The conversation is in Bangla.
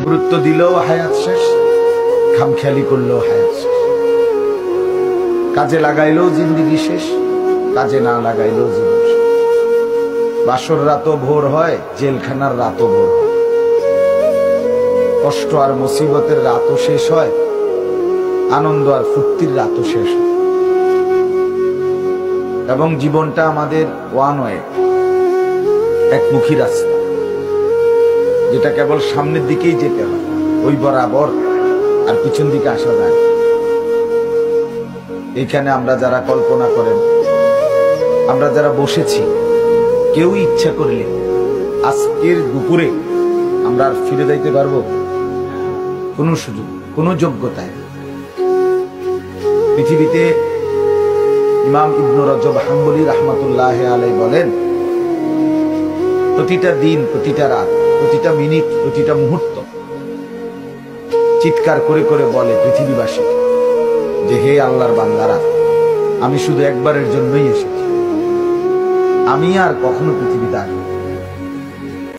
গুরুত্ব দিলেও হায়াত শেষ, খামখেয়ালি করলেও হায়াত শেষ। কাজে লাগাইলেও জিন্দেগি শেষ, কাজে না লাগাইলেও জীবন শেষ। বাসর রাতও ভোর হয়, জেলখানার রাতও ভোর হয়। কষ্ট আর মুসিবতের রাতও শেষ হয়, আনন্দ আর ফুর্তির রাতও শেষ হয়। এবং জীবনটা আমাদের ওয়ান ওয়ে, একমুখী রাস্তা, যেটা কেবল সামনের দিকেই যেতে হয়, ওই বরাবর, আর পিছন দিকে আসা যায়। এখানে আমরা যারা কল্পনা করেন, আমরা যারা বসেছি, কেউ ইচ্ছা করলে আজকের দুপুরে আমরা আর ফিরে যাইতে পারবো? কোন সুযোগ, কোন যোগ্যতায়? পৃথিবীতে ইমাম ইবনে রজব হাম্বলী রাহমাতুল্লাহ আলাইহি বলেন, প্রতিটা দিন, প্রতিটা রাত, প্রতিটা মিনিট, প্রতিটা মুহূর্ত চিৎকার করে করে বলে পৃথিবীবাসী যে, হে আল্লাহর বান্দারা, আমি শুধু একবারের জন্যই এসেছি, আমি আর কখনো পৃথিবীতে আসবো।